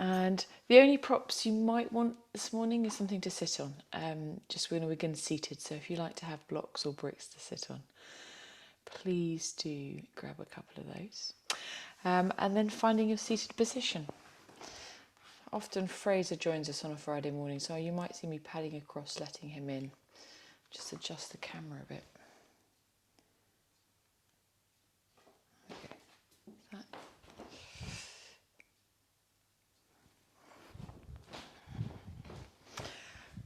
And the only props you might want this morning is something to sit on. Just we're going to begin seated, so if you like to have blocks or bricks to sit on, please do grab a couple of those. And then finding your seated position. Often Fraser joins us on a Friday morning, so you might see me padding across, letting him in. Just adjust the camera a bit. Okay. That.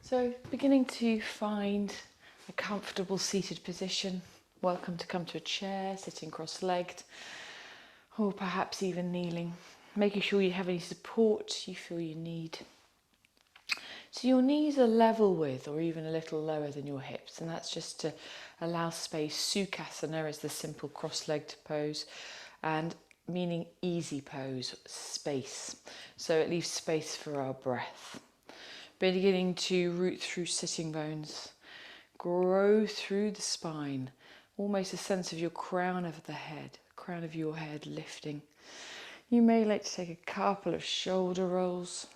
So beginning to find a comfortable seated position. Welcome to come to a chair, sitting cross-legged, or perhaps even kneeling. Making sure you have any support you feel you need. So your knees are level with or even a little lower than your hips, and that's just to allow space. Sukasana is the simple cross-legged pose, and meaning easy pose, space. So it leaves space for our breath. Beginning to root through sitting bones, grow through the spine, almost a sense of your crown of the head, crown of your head lifting. You may like to take a couple of shoulder rolls.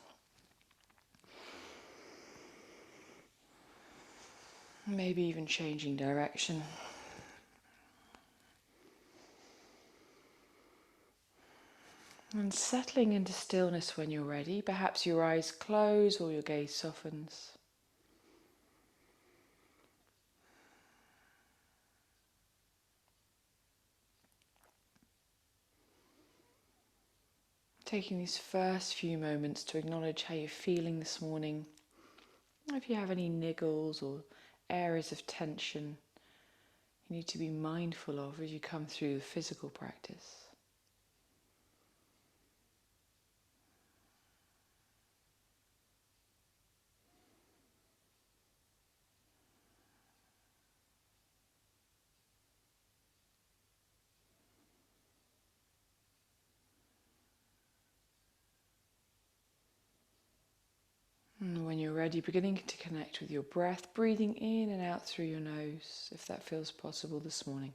Maybe even changing direction. And settling into stillness when you're ready. Perhaps your eyes close or your gaze softens. Taking these first few moments to acknowledge how you're feeling this morning. If you have any niggles or areas of tension you need to be mindful of as you come through the physical practice. And when you're ready, beginning to connect with your breath, breathing in and out through your nose, if that feels possible this morning.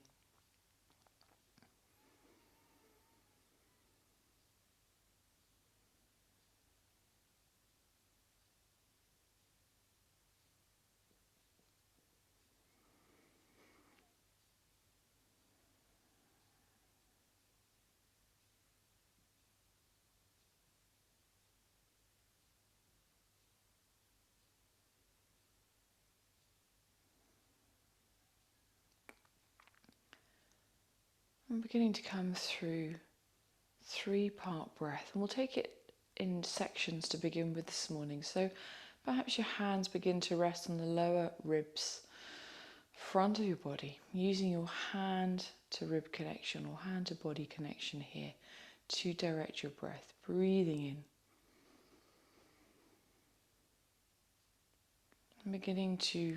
And beginning to come through 3-part breath, and we'll take it in sections to begin with this morning. So perhaps your hands begin to rest on the lower ribs, front of your body, using your hand to rib connection or hand to body connection here to direct your breath, breathing in. And beginning to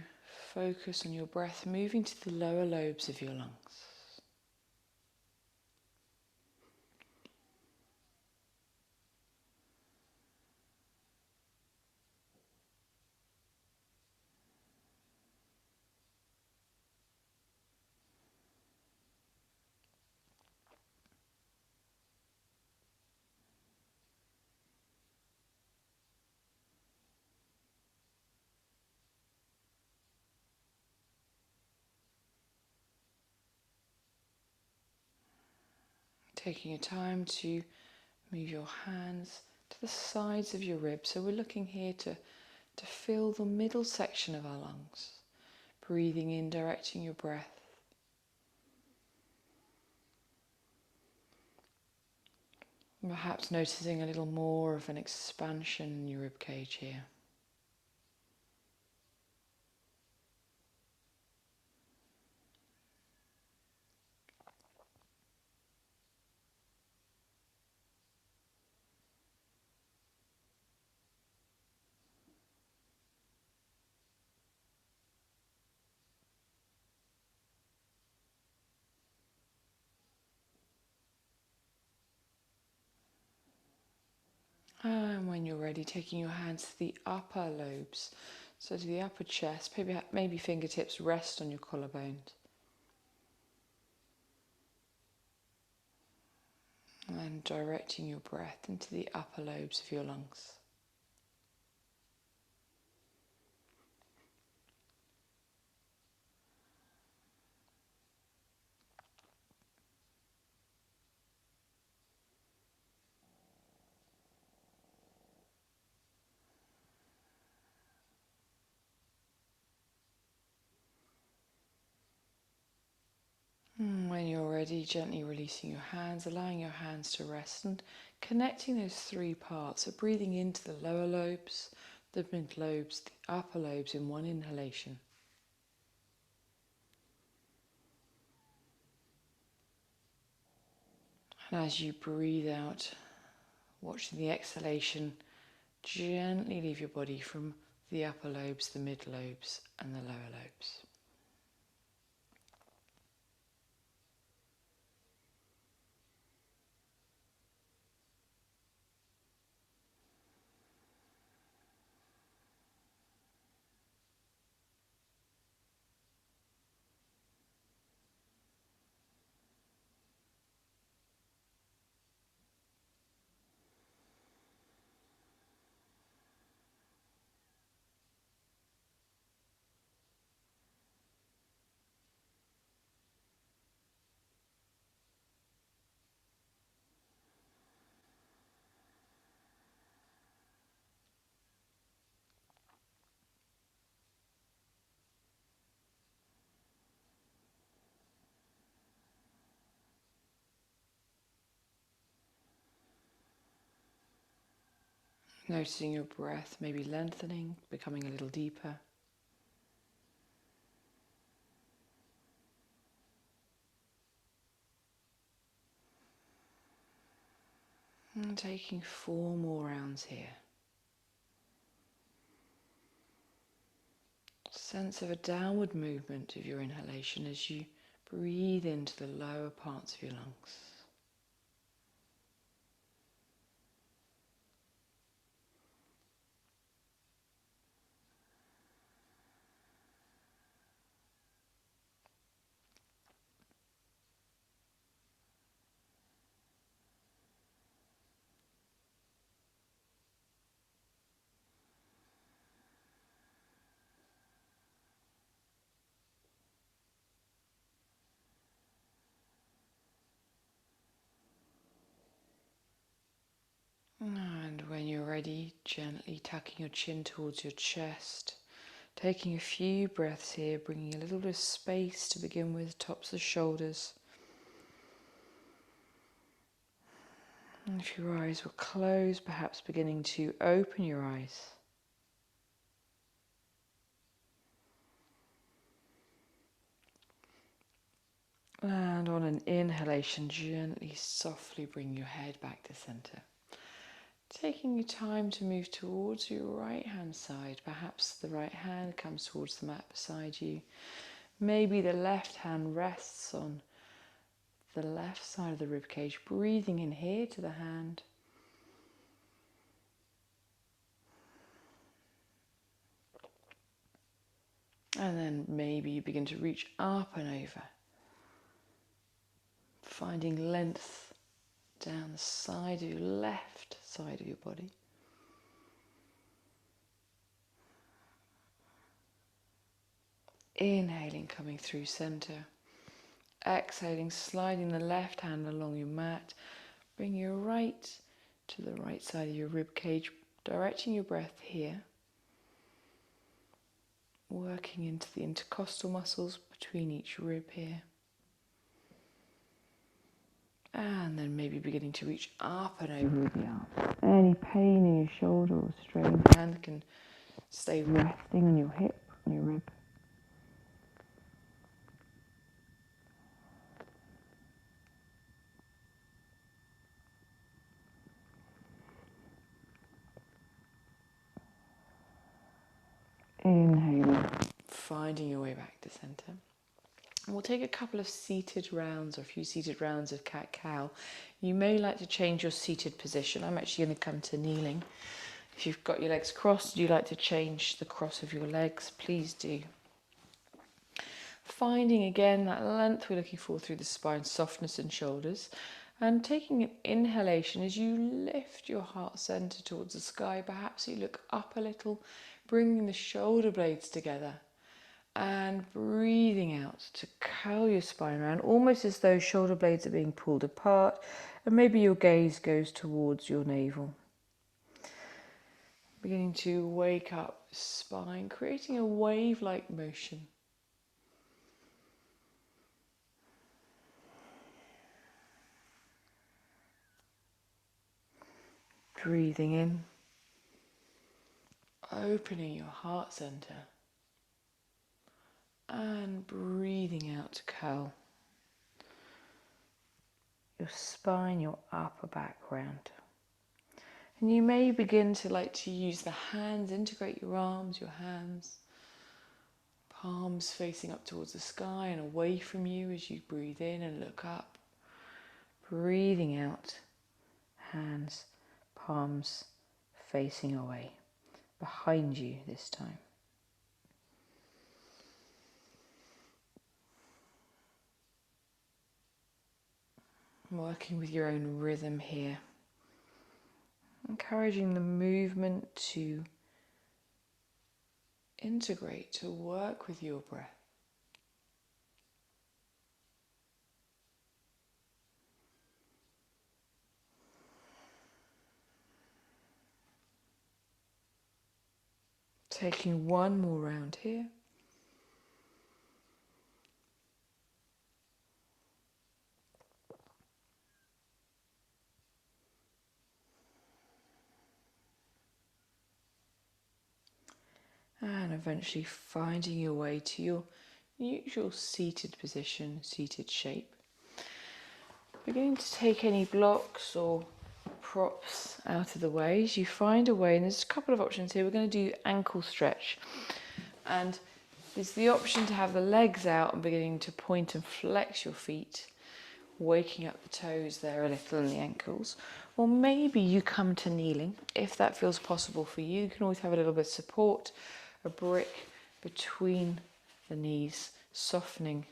focus on your breath, moving to the lower lobes of your lungs. Taking your time to move your hands to the sides of your ribs. So we're looking here to fill the middle section of our lungs. Breathing in, directing your breath. And perhaps noticing a little more of an expansion in your rib cage here. And when you're ready, taking your hands to the upper lobes, so to the upper chest, maybe fingertips rest on your collarbones. And directing your breath into the upper lobes of your lungs. When you're ready, gently releasing your hands, allowing your hands to rest and connecting those three parts. So breathing into the lower lobes, the mid lobes, the upper lobes in one inhalation. And as you breathe out, watching the exhalation, gently leave your body from the upper lobes, the mid lobes and the lower lobes. Noticing your breath maybe lengthening, becoming a little deeper. And taking 4 more rounds here. Sense of a downward movement of your inhalation as you breathe into the lower parts of your lungs. And when you're ready, gently tucking your chin towards your chest, taking a few breaths here, bringing a little bit of space to begin with, tops of the shoulders. And if your eyes were closed, perhaps beginning to open your eyes. And on an inhalation, gently, softly bring your head back to center. Taking your time to move towards your right hand side. Perhaps the right hand comes towards the mat beside you. Maybe the left hand rests on the left side of the ribcage. Breathing in here to the hand. And then maybe you begin to reach up and over. Finding length down the side of your left side of your body. Inhaling, coming through center. Exhaling, sliding the left hand along your mat. Bring your right to the right side of your rib cage, directing your breath here. Working into the intercostal muscles between each rib here. And then maybe beginning to reach up and over the arm. Any pain in your shoulder or strained hand can stay resting on your hip, on your rib. Inhaling, finding your way back to center. And we'll take a couple of seated rounds or a few seated rounds of cat-cow. You may like to change your seated position. I'm actually going to come to kneeling. If you've got your legs crossed, do you like to change the cross of your legs? Please do. Finding again that length we're looking for through the spine, softness in shoulders. And taking an inhalation as you lift your heart center towards the sky, perhaps you look up a little, bringing the shoulder blades together. And breathing out to curl your spine around, almost as though shoulder blades are being pulled apart, and maybe your gaze goes towards your navel. Beginning to wake up spine, creating a wave-like motion. Breathing in, opening your heart center, and breathing out to curl your spine, your upper back round. And you may begin to like to use the hands, integrate your arms, your hands, palms facing up towards the sky and away from you as you breathe in and look up. Breathing out, hands, palms facing away, behind you this time. Working with your own rhythm here. Encouraging the movement to integrate, to work with your breath. Taking one more round here. And eventually finding your way to your neutral seated position, seated shape. Beginning to take any blocks or props out of the way as you find a way, and there's a couple of options here. We're going to do ankle stretch, and there's the option to have the legs out and beginning to point and flex your feet, waking up the toes there a little and the ankles. Or maybe you come to kneeling if that feels possible for you. You can always have a little bit of support, a brick between the knees, softening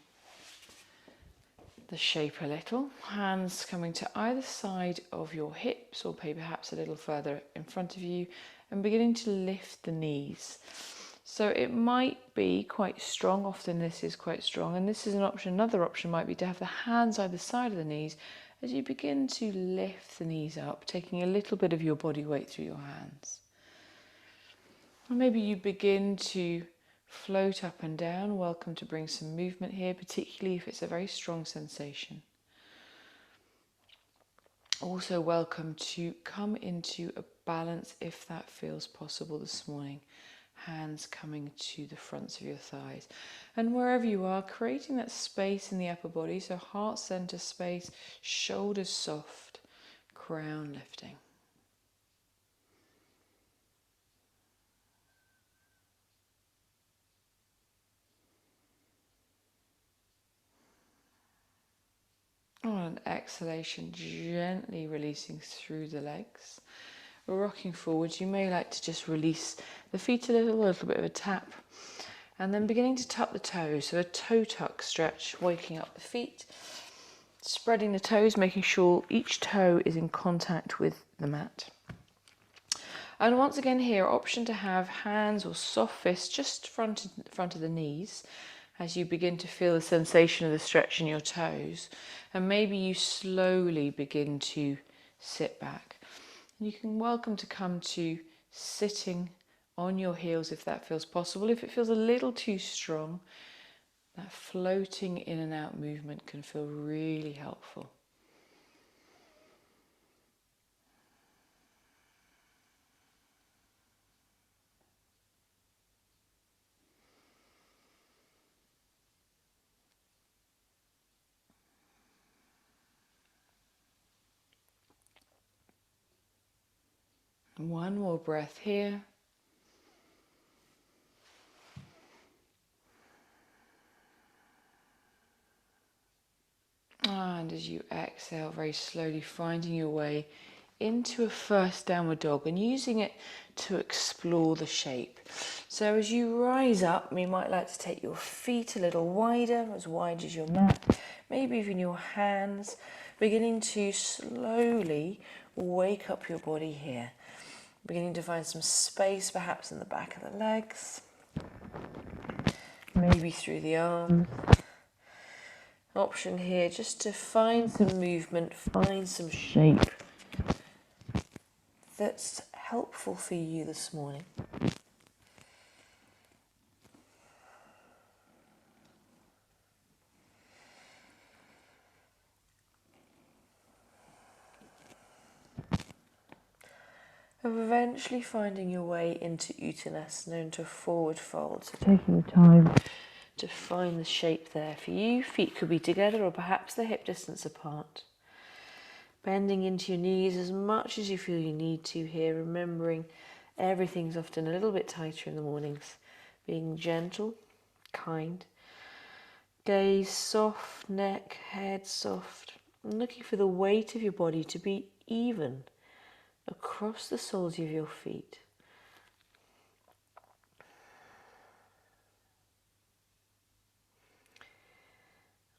the shape a little. Hands coming to either side of your hips or perhaps a little further in front of you, and beginning to lift the knees. So it might be quite strong, often this is quite strong, and this is an option. Another option might be to have the hands either side of the knees as you begin to lift the knees up, taking a little bit of your body weight through your hands. And maybe you begin to float up and down. Welcome to bring some movement here, particularly if it's a very strong sensation. Also welcome to come into a balance if that feels possible this morning. Hands coming to the fronts of your thighs. And wherever you are, creating that space in the upper body, so heart center space, shoulders soft, crown lifting. On an exhalation, gently releasing through the legs. Rocking forwards, you may like to just release the feet a little bit of a tap. And then beginning to tuck the toes, so a toe tuck stretch, waking up the feet. Spreading the toes, making sure each toe is in contact with the mat. And once again here, option to have hands or soft fists just front of the knees as you begin to feel the sensation of the stretch in your toes. And maybe you slowly begin to sit back. You can welcome to come to sitting on your heels if that feels possible. If it feels a little too strong, that floating in and out movement can feel really helpful. One more breath here. And as you exhale, very slowly finding your way into a first downward dog and using it to explore the shape. So as you rise up, you might like to take your feet a little wider, as wide as your mat, maybe even your hands, beginning to slowly wake up your body here. Beginning to find some space perhaps in the back of the legs, maybe through the arms. Option here just to find some movement, find some shape that's helpful for you this morning. Eventually finding your way into Uttanasana, into a forward fold. So taking time to find the shape there for you. Feet could be together or perhaps they're hip distance apart. Bending into your knees as much as you feel you need to here, remembering everything's often a little bit tighter in the mornings. Being gentle, kind. Gaze soft, neck, head soft. And looking for the weight of your body to be even across the soles of your feet.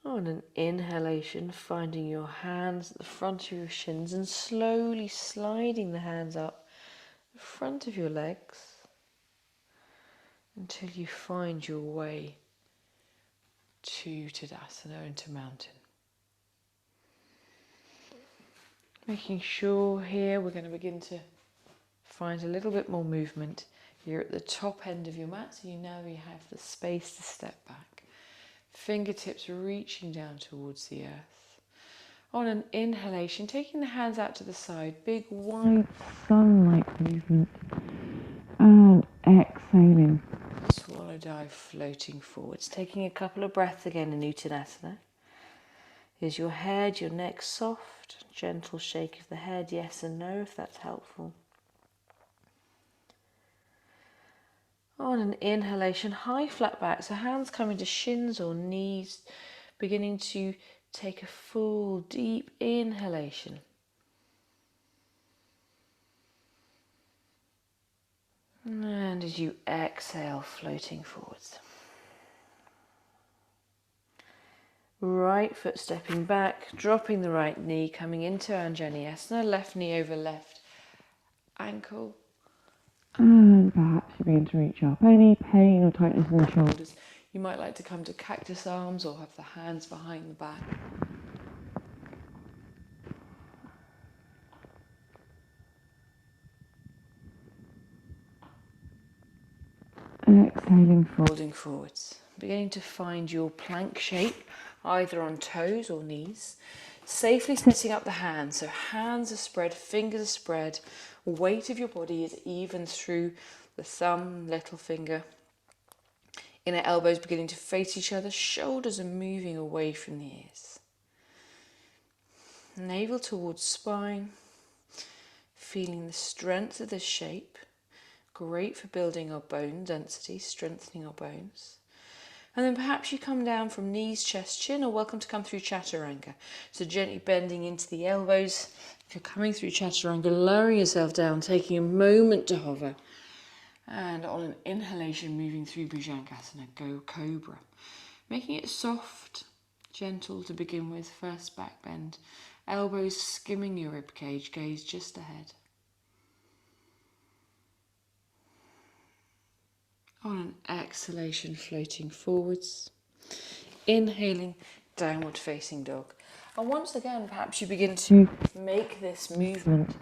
On an inhalation, finding your hands at the front of your shins and slowly sliding the hands up the front of your legs until you find your way to Tadasana, into mountain. Making sure here we're going to begin to find a little bit more movement. You're at the top end of your mat, so you have the space to step back. Fingertips reaching down towards the earth. On an inhalation, taking the hands out to the side, big wide sun-like movement. And exhaling. Swallow dive, floating forwards. Taking a couple of breaths again in Uttanasana. Is your head, your neck soft? Gentle shake of the head, yes and no, if that's helpful. On an inhalation, high flat back, so hands coming to shins or knees, beginning to take a full deep inhalation. And as you exhale, floating forwards. Right foot stepping back, dropping the right knee, coming into Anjali, left knee over left ankle. And perhaps you begin to reach up. Any pain or tightness in the shoulders, you might like to come to cactus arms or have the hands behind the back. And exhaling, folding forwards. Beginning to find your plank shape, either on toes or knees. Safely setting up the hands, so hands are spread, fingers are spread. Weight of your body is even through the thumb, little finger. Inner elbows beginning to face each other, shoulders are moving away from the ears. Navel towards spine, feeling the strength of this shape. Great for building our bone density, strengthening our bones. And then perhaps you come down from knees, chest, chin, or welcome to come through Chaturanga. So gently bending into the elbows. If you're coming through Chaturanga, lowering yourself down, taking a moment to hover. And on an inhalation, moving through Bhujangasana, go Cobra. Making it soft, gentle to begin with, first back bend. Elbows skimming your ribcage, gaze just ahead. On an exhalation, floating forwards. Inhaling, downward facing dog. And once again, perhaps you begin to make this movement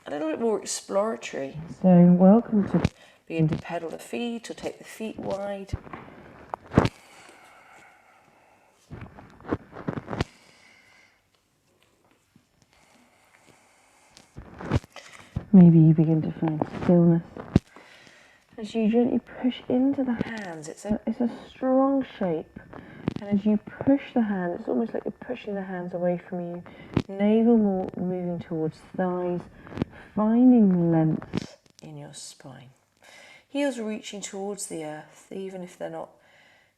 a little bit more exploratory. So welcome to begin to pedal the feet or take the feet wide. Maybe you begin to find stillness. As you gently push into the hands, it's a strong shape. And as you push the hands, it's almost like you're pushing the hands away from you. Navel more moving towards thighs, finding length in your spine. Heels reaching towards the earth, even if they're not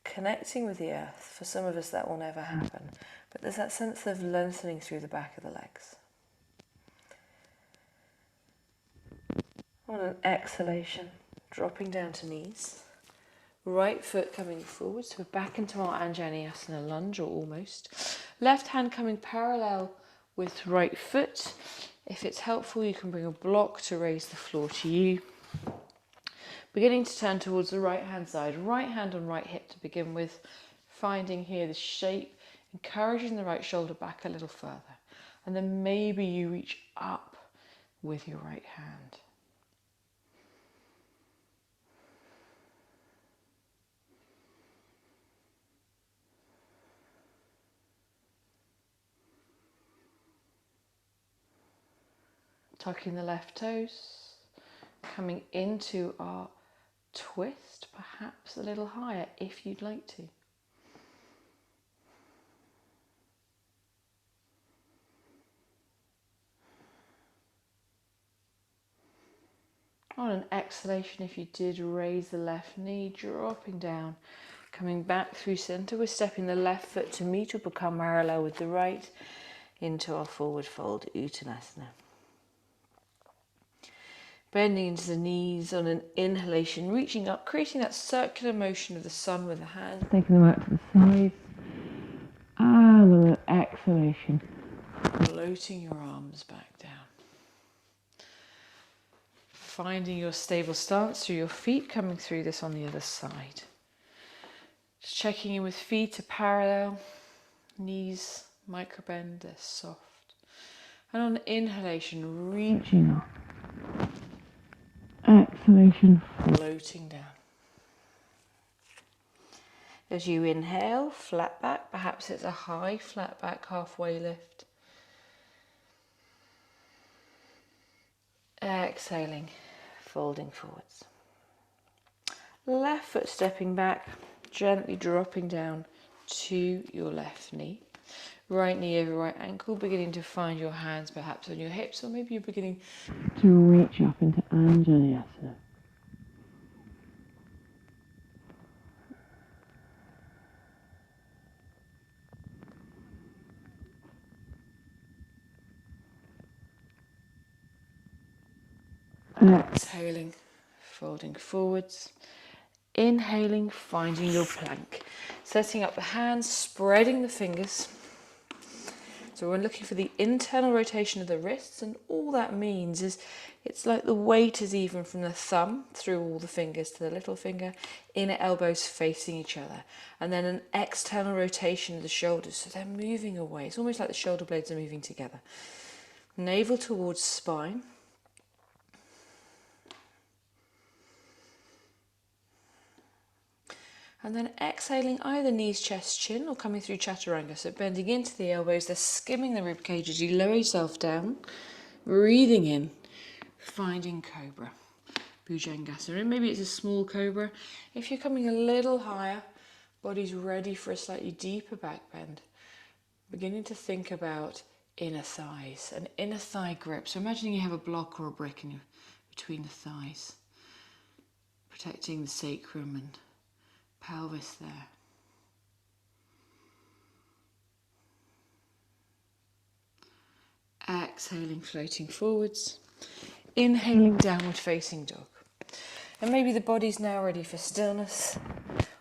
connecting with the earth. For some of us that will never happen. But there's that sense of lengthening through the back of the legs. On an exhalation, dropping down to knees. Right foot coming forward, so we're back into our Anjali lunge, or almost. Left hand coming parallel with right foot. If it's helpful, you can bring a block to raise the floor to you. Beginning to turn towards the right hand side, right hand on right hip to begin with, finding here the shape, encouraging the right shoulder back a little further. And then maybe you reach up with your right hand. Tucking the left toes, coming into our twist, perhaps a little higher if you'd like to. On an exhalation, if you did raise the left knee, dropping down, coming back through center, we're stepping the left foot to meet or become parallel with the right into our forward fold, Uttanasana. Bending into the knees on an inhalation, reaching up, creating that circular motion of the sun with the hands, taking them out to the sides. And on an exhalation, floating your arms back down. Finding your stable stance through your feet, coming through this on the other side. Just checking in with feet are parallel, knees micro bend, they're soft. And on inhalation, reaching up. Exhalation, floating down. As you inhale, flat back, perhaps it's a high flat back halfway lift. Exhaling, folding forwards. Left foot stepping back, gently dropping down to your left knee. Right knee over right ankle, beginning to find your hands perhaps on your hips, or maybe you're beginning to reach up into Anjali. Exhaling, folding forwards. Inhaling, finding your plank. Setting up the hands, spreading the fingers. So we're looking for the internal rotation of the wrists, and all that means is it's like the weight is even from the thumb through all the fingers to the little finger, inner elbows facing each other. And then an external rotation of the shoulders, so they're moving away. It's almost like the shoulder blades are moving together. Navel towards spine. And then exhaling either knees, chest, chin, or coming through Chaturanga. So bending into the elbows, they're skimming the rib cage as you lower yourself down. Breathing in, finding Cobra, Bhujangasana. And maybe it's a small Cobra. If you're coming a little higher, body's ready for a slightly deeper back bend. Beginning to think about inner thighs, an inner thigh grip. So imagining you have a block or a brick between the thighs, protecting the sacrum and pelvis there. Exhaling, floating forwards. Inhaling, downward facing dog. And maybe the body's now ready for stillness,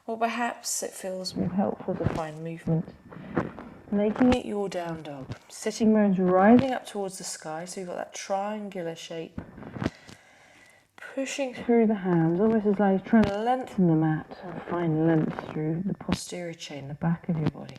or perhaps it feels more helpful to find movement. Making it your down dog. Sitting bones rising up towards the sky, so you've got that triangular shape. Pushing through the hands, almost as like trying to lengthen the mat and find length through the posterior chain, the back of your body.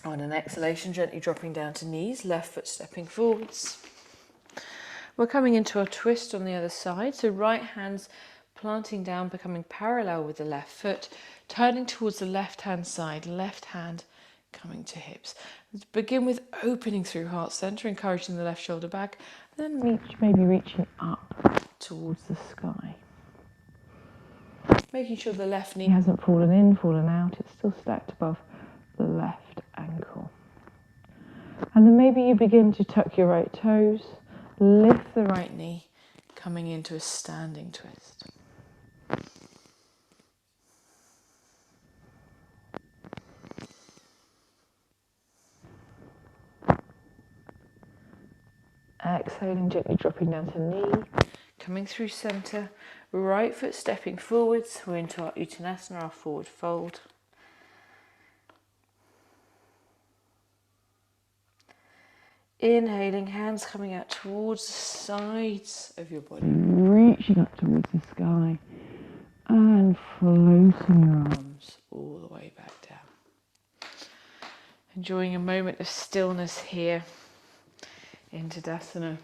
On an exhalation, gently dropping down to knees, left foot stepping forwards. We're coming into a twist on the other side, so right hand's planting down, becoming parallel with the left foot, turning towards the left hand side, left hand coming to hips. Let's begin with opening through heart center, encouraging the left shoulder back, then maybe reaching up towards the sky. Making sure the left knee hasn't fallen in, fallen out, it's still stacked above the left ankle. And then maybe you begin to tuck your right toes, lift the right knee, coming into a standing twist. Exhaling, gently dropping down to knee. Coming through centre. Right foot stepping forwards. We're into our Uttanasana, our forward fold. Inhaling, hands coming out towards the sides of your body. Reaching up towards the sky. And floating your arms all the way back down. Enjoying a moment of stillness here in Tadasana.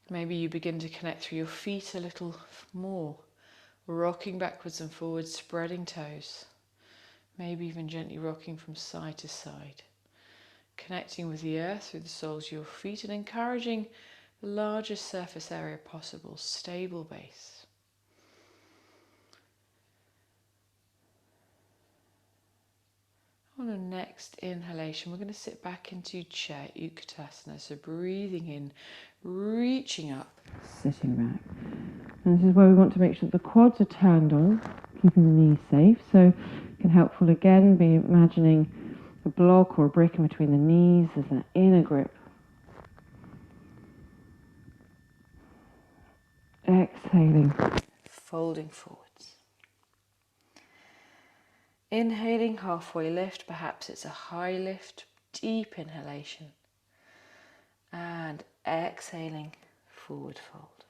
Maybe you begin to connect through your feet a little more, rocking backwards and forwards, spreading toes. Maybe even gently rocking from side to side. Connecting with the earth through the soles of your feet and encouraging the largest surface area possible, stable base. On the next inhalation, we're going to sit back into chair, Uttanasana. So breathing in, reaching up, sitting back. And this is where we want to make sure that the quads are turned on, keeping the knees safe. So it can helpful again be imagining a block or a brick in between the knees as an inner grip. Exhaling, folding forwards. Inhaling, halfway lift, perhaps it's a high lift, deep inhalation. And exhaling, forward fold.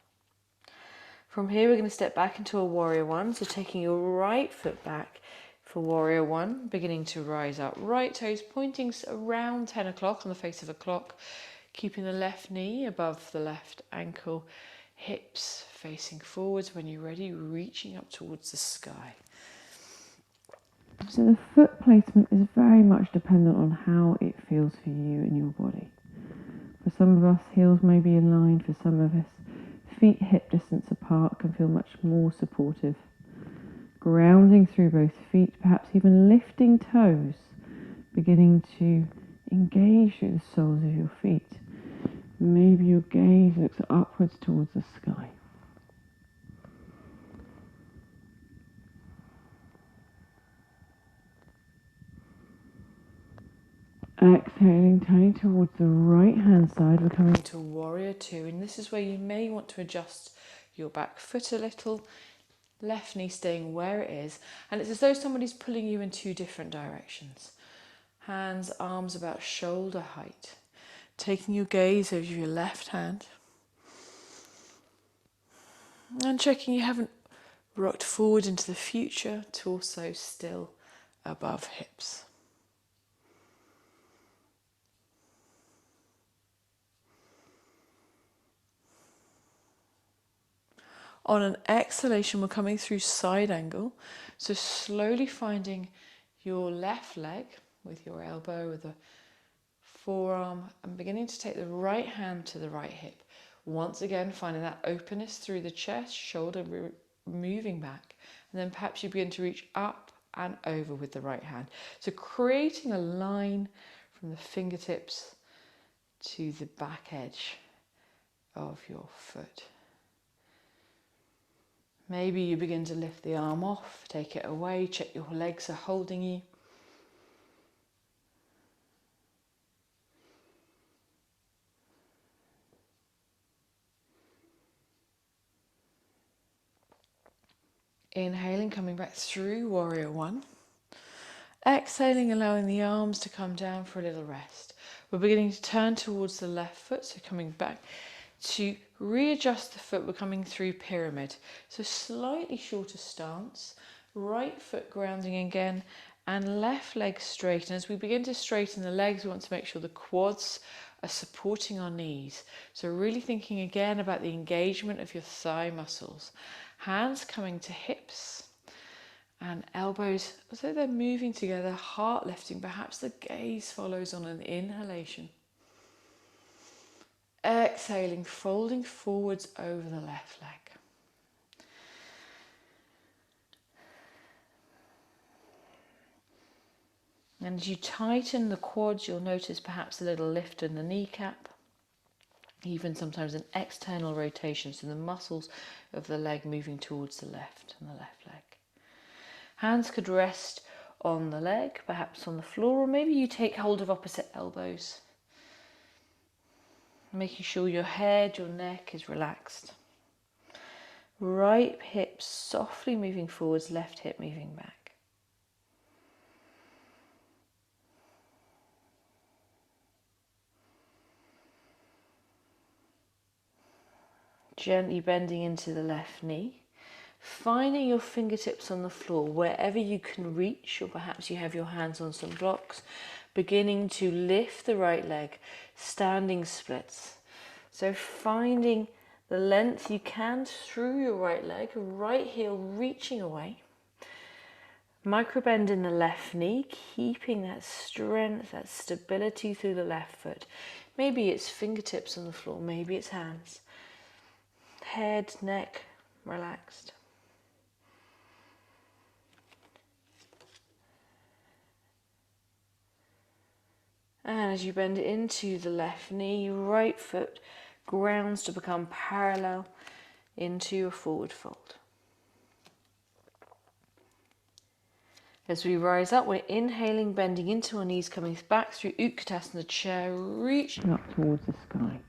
From here we're going to step back into a warrior one, so taking your right foot back for warrior one, beginning to rise up. Right toes pointing around 10 o'clock on the face of a clock, keeping the left knee above the left ankle, hips facing forwards. When you're ready, reaching up towards the sky. So the foot placement is very much dependent on how it feels for you and your body. For some of us, heels may be in line. For some of us, feet hip distance apart can feel much more supportive. Grounding through both feet, perhaps even lifting toes, beginning to engage through the soles of your feet. Maybe your gaze looks upwards towards the sky. Exhaling, turning towards the right hand side. We're coming to warrior two, and this is where you may want to adjust your back foot a little, left knee staying where it is, and it's as though somebody's pulling you in two different directions. Hands, arms about shoulder height. Taking your gaze over your left hand and checking you haven't rocked forward into the future, torso still above hips. On an exhalation, we're coming through side angle. So slowly finding your left leg with your elbow, with the forearm, and beginning to take the right hand to the right hip. Once again, finding that openness through the chest, shoulder moving back. And then perhaps you begin to reach up and over with the right hand. So creating a line from the fingertips to the back edge of your foot. Maybe you begin to lift the arm off, take it away, check your legs are holding you. Inhaling, coming back through warrior one. Exhaling, allowing the arms to come down for a little rest. We're beginning to turn towards the left foot, so coming back to readjust the foot. We're coming through pyramid. So slightly shorter stance, right foot grounding again, and left leg straight. And as we begin to straighten the legs, we want to make sure the quads are supporting our knees. So really thinking again about the engagement of your thigh muscles. Hands coming to hips and elbows as though they're moving together, heart lifting. Perhaps the gaze follows on an inhalation. Exhaling, folding forwards over the left leg. And as you tighten the quads, you'll notice perhaps a little lift in the kneecap. Even sometimes an external rotation, so the muscles of the leg moving towards the left and the left leg. Hands could rest on the leg, perhaps on the floor, or maybe you take hold of opposite elbows. Making sure your head, your neck is relaxed. Right hip softly moving forwards, left hip moving back. Gently bending into the left knee. Finding your fingertips on the floor wherever you can reach, or perhaps you have your hands on some blocks. Beginning to lift the right leg, standing splits. So finding the length you can through your right leg, right heel reaching away. Micro bend in the left knee, keeping that strength, that stability through the left foot. Maybe it's fingertips on the floor, maybe it's hands. Head, neck, relaxed. And as you bend into the left knee, right foot grounds to become parallel into your forward fold. As we rise up, we're inhaling, bending into our knees, coming back through Uttanasana chair, reaching up towards the sky.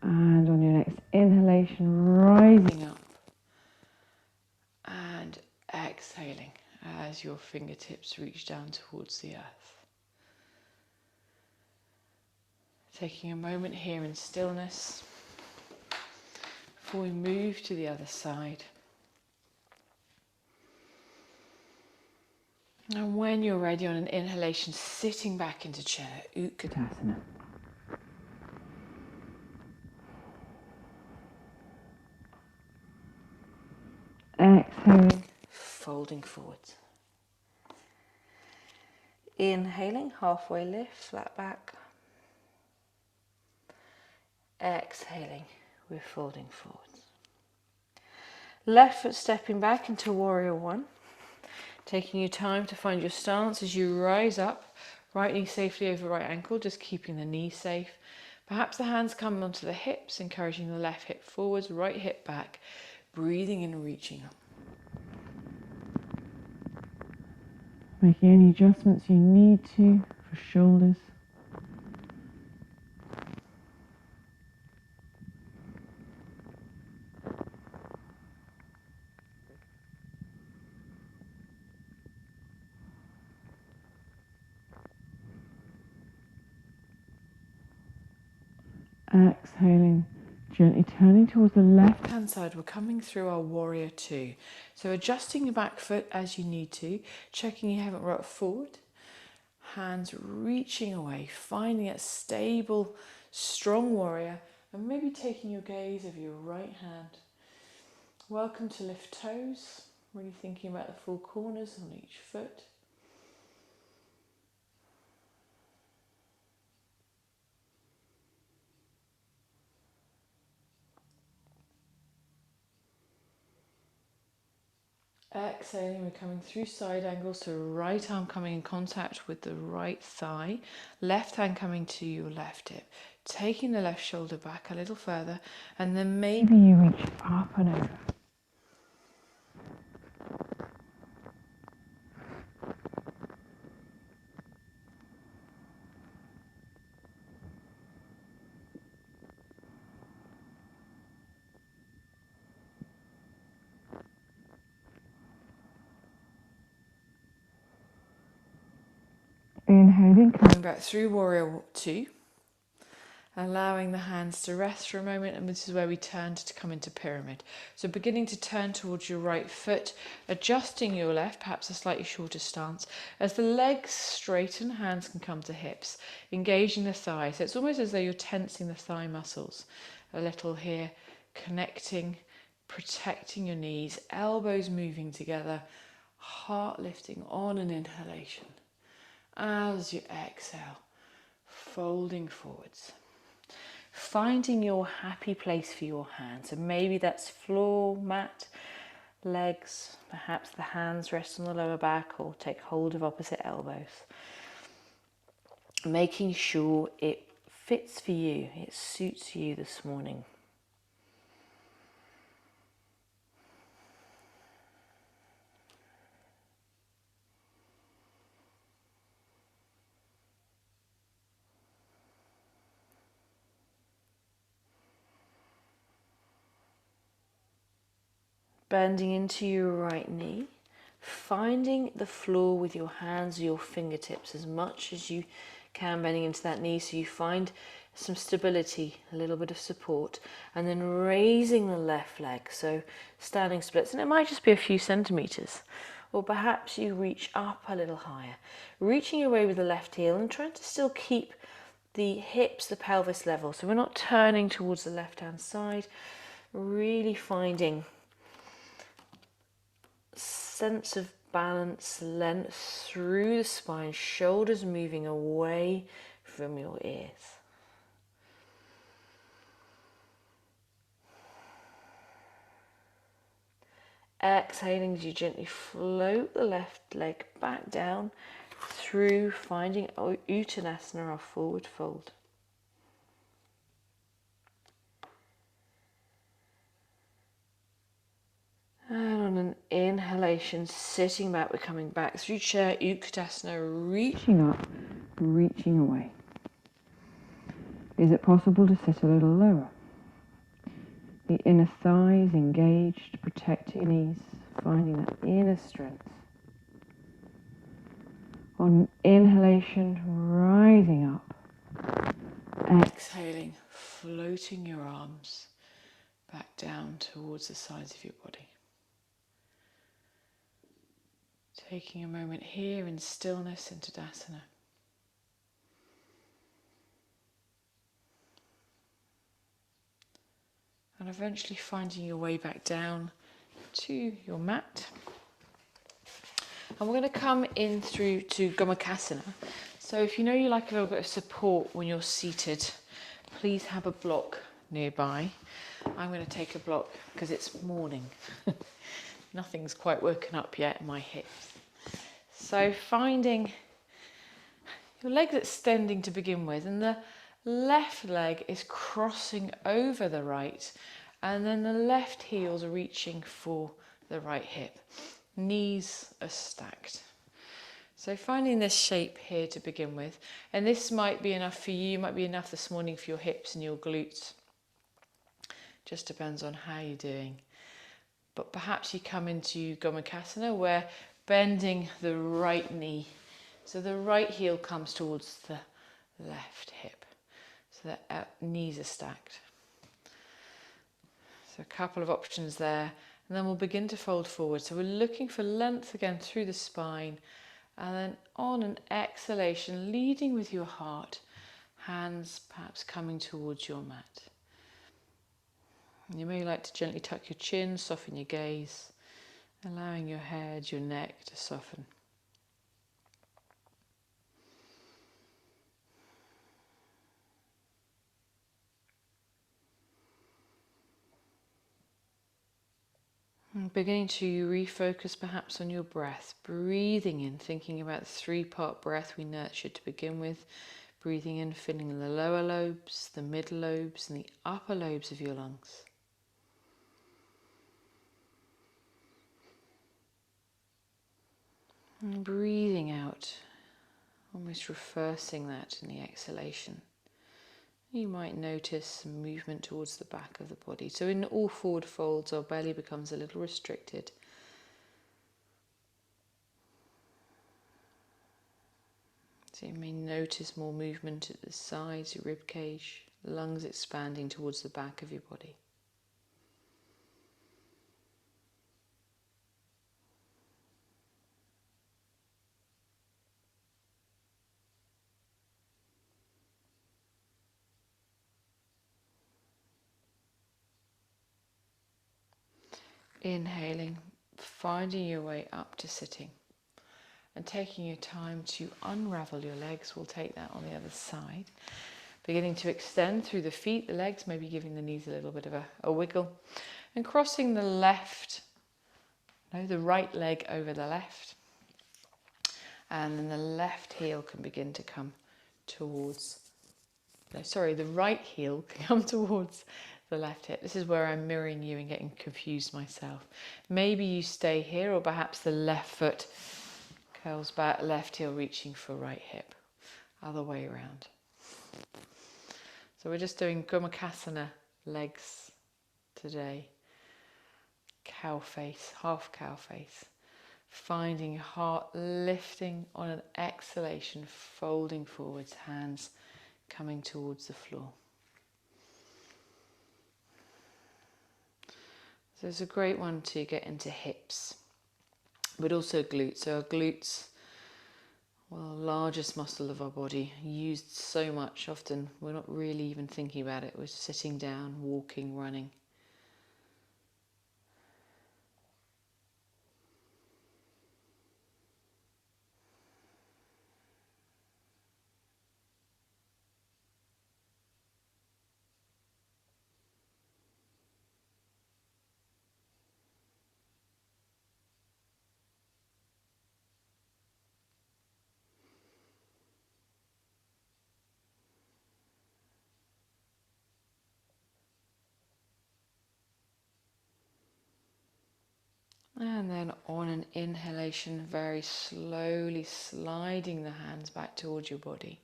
And on your next inhalation, rising up and exhaling as your fingertips reach down towards the earth. Taking a moment here in stillness before we move to the other side. And when you're ready, on an inhalation, sitting back into chair, Uttanasana. Exhaling, folding forwards. Inhaling, halfway lift, flat back. Exhaling, we're folding forwards. Left foot stepping back into warrior one. Taking your time to find your stance as you rise up, right knee safely over right ankle, just keeping the knee safe. Perhaps the hands come onto the hips, encouraging the left hip forwards, right hip back, breathing in and reaching up. Making any adjustments you need to for shoulders. Exhaling, gently turning towards the left hand side. We're coming through our warrior two. So adjusting your back foot as you need to, checking you haven't rocked forward. Hands reaching away, finding a stable, strong warrior, and maybe taking your gaze over your right hand. Welcome to lift toes, really thinking about the full corners on each foot. Exhaling, we're coming through side angles, so right arm coming in contact with the right thigh, left hand coming to your left hip, taking the left shoulder back a little further, and then maybe you reach up and over. Inhaling, coming back through warrior two, allowing the hands to rest for a moment, and this is where we turn to come into pyramid. So beginning to turn towards your right foot, adjusting your left, perhaps a slightly shorter stance. As the legs straighten, hands can come to hips, engaging the thighs. So it's almost as though you're tensing the thigh muscles a little here, connecting, protecting your knees, elbows moving together, heart lifting on an inhalation. As you exhale, folding forwards. Finding your happy place for your hands. So maybe that's floor, mat, legs, perhaps the hands rest on the lower back or take hold of opposite elbows. Making sure it fits for you, it suits you this morning. Bending into your right knee, finding the floor with your hands or your fingertips as much as you can, bending into that knee so you find some stability, a little bit of support, and then raising the left leg, so standing splits, and it might just be a few centimeters, or perhaps you reach up a little higher, reaching away with the left heel and trying to still keep the hips, the pelvis level, so we're not turning towards the left hand side, really finding sense of balance, length through the spine, shoulders moving away from your ears. Exhaling as you gently float the left leg back down through, finding Uttanasana, our forward fold. And on an inhalation, sitting back, we're coming back through chair, Uttanasana, reaching up, reaching away. Is it possible to sit a little lower? The inner thighs engaged, protect your knees, finding that inner strength. On inhalation, rising up. Exhaling, floating your arms back down towards the sides of your body. Taking a moment here in stillness in Tadasana. And eventually finding your way back down to your mat. And we're going to come in through to Gamakasana. So if you know you like a little bit of support when you're seated, please have a block nearby. I'm going to take a block because it's morning. Nothing's quite woken up yet in my hips. So finding your legs extending to begin with, and the left leg is crossing over the right, and then the left heel's reaching for the right hip. Knees are stacked. So finding this shape here to begin with, and this might be enough for you, might be enough this morning for your hips and your glutes. Just depends on how you're doing. But perhaps you come into Gamakasana where bending the right knee, so the right heel comes towards the left hip, so the knees are stacked. So a couple of options there, and then we'll begin to fold forward. So we're looking for length again through the spine, and then on an exhalation, leading with your heart, hands perhaps coming towards your mat. You may like to gently tuck your chin, soften your gaze, allowing your head, your neck to soften. And beginning to refocus perhaps on your breath, breathing in, thinking about the three-part breath we nurtured to begin with. Breathing in, filling the lower lobes, the middle lobes, and the upper lobes of your lungs. And breathing out, almost reversing that in the exhalation. You might notice some movement towards the back of the body. So in all forward folds, our belly becomes a little restricted. So you may notice more movement at the sides, your rib cage, lungs expanding towards the back of your body. Inhaling, finding your way up to sitting and taking your time to unravel your legs. We'll take that on the other side. Beginning to extend through the feet, the legs, maybe giving the knees a little bit of a wiggle. And crossing the right leg over the left. And then the left heel can begin to come towards, the right heel can come towards the left hip. This is where I'm mirroring you and getting confused myself. Maybe you stay here, or perhaps the left foot curls back, left heel reaching for right hip. Other way around. So we're just doing Gamakasana legs today. cow face, half cow face. Finding your heart lifting on an exhalation, folding forwards, hands coming towards the floor. So it's a great one to get into hips, but also glutes. So our glutes, well, largest muscle of our body, used so much. Often we're not really even thinking about it. We're sitting down, walking, running. And then on an inhalation, very slowly sliding the hands back towards your body.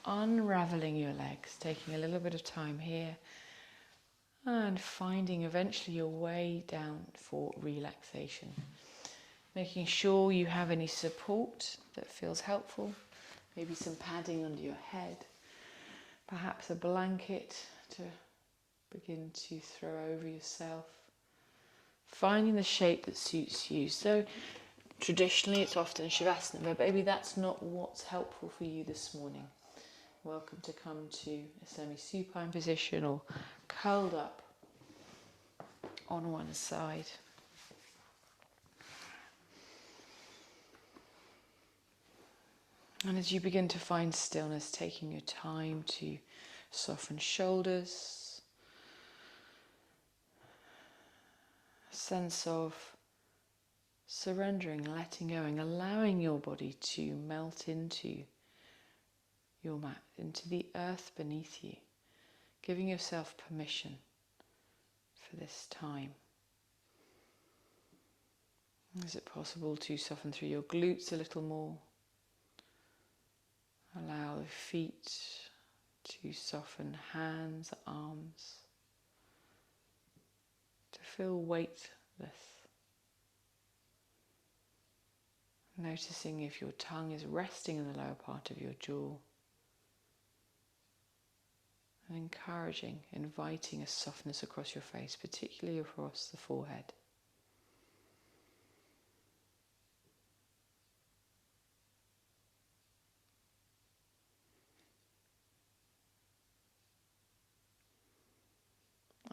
Unraveling your legs, taking a little bit of time here. And finding eventually your way down for relaxation. Making sure you have any support that feels helpful. Maybe some padding under your head. Perhaps a blanket to begin to throw over yourself. Finding the shape that suits you. So traditionally it's often Shavasana, but maybe that's not what's helpful for you this morning. Welcome to come to a semi-supine position or curled up on one side. And as you begin to find stillness, taking your time to soften shoulders, a sense of surrendering, letting go, and allowing your body to melt into your mat, into the earth beneath you, giving yourself permission for this time. Is it possible to soften through your glutes a little more? Allow the feet to soften, hands, arms, to feel weightless. Noticing if your tongue is resting in the lower part of your jaw. And encouraging, inviting a softness across your face, particularly across the forehead.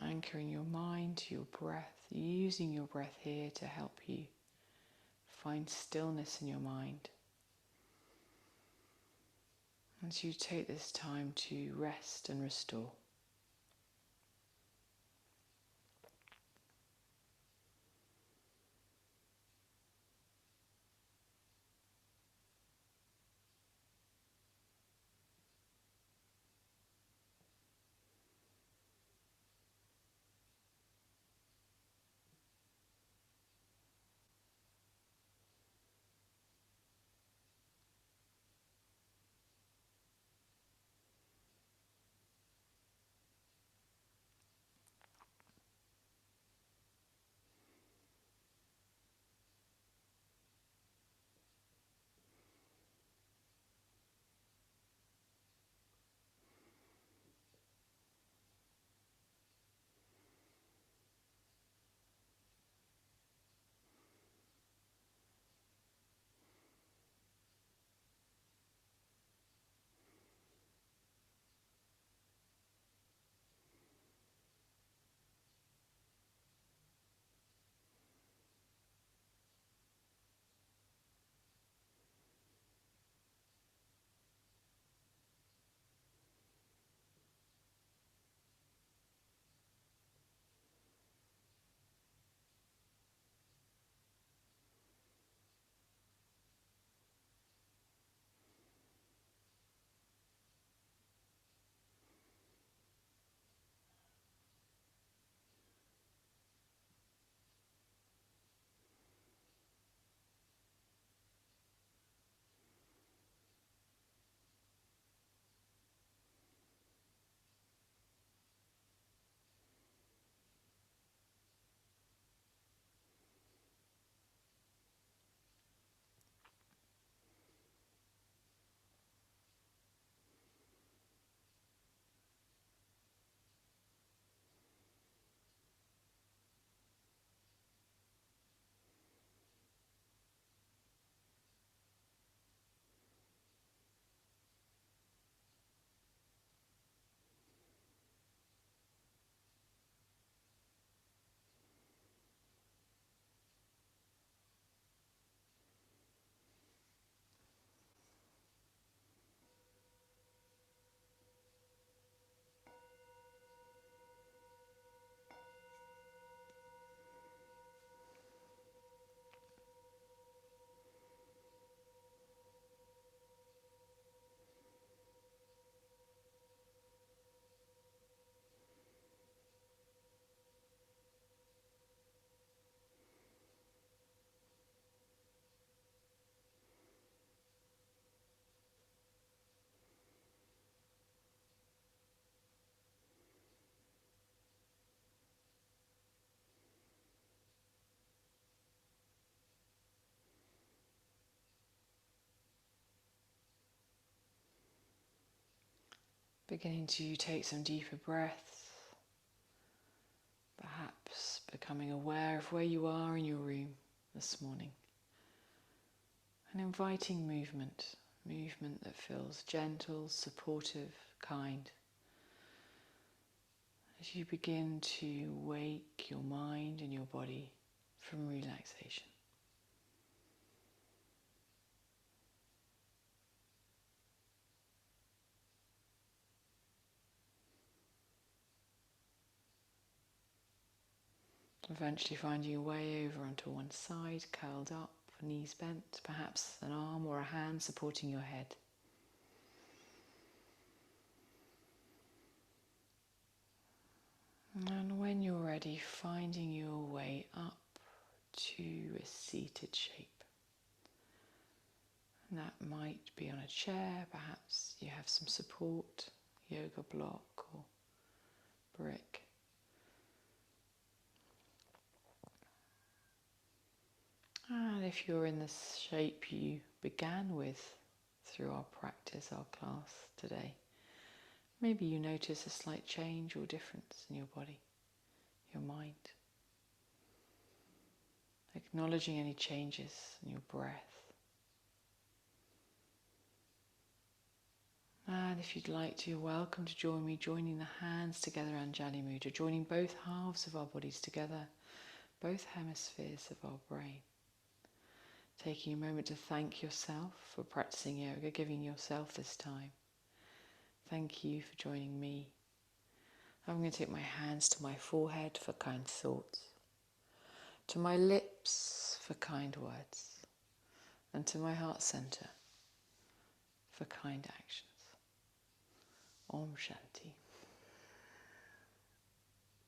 Anchoring your mind to your breath, using your breath here to help you find stillness in your mind. As you take this time to rest and restore. Beginning to take some deeper breaths, perhaps becoming aware of where you are in your room this morning, and inviting movement that feels gentle, supportive, kind, as you begin to wake your mind and your body from relaxation. Eventually finding your way over onto one side, curled up, knees bent, perhaps an arm or a hand supporting your head. And when you're ready, finding your way up to a seated shape. And that might be on a chair, perhaps you have some support, yoga block or brick. And if you're in the shape you began with through our practice, our class today, maybe you notice a slight change or difference in your body, your mind. Acknowledging any changes in your breath. And if you'd like to, you're welcome to join me, joining the hands together, Anjali Mudra, joining both halves of our bodies together, both hemispheres of our brain. Taking a moment to thank yourself for practicing yoga, giving yourself this time. Thank you for joining me. I'm going to take my hands to my forehead for kind thoughts, to my lips for kind words, and to my heart center for kind actions. Om Shanti.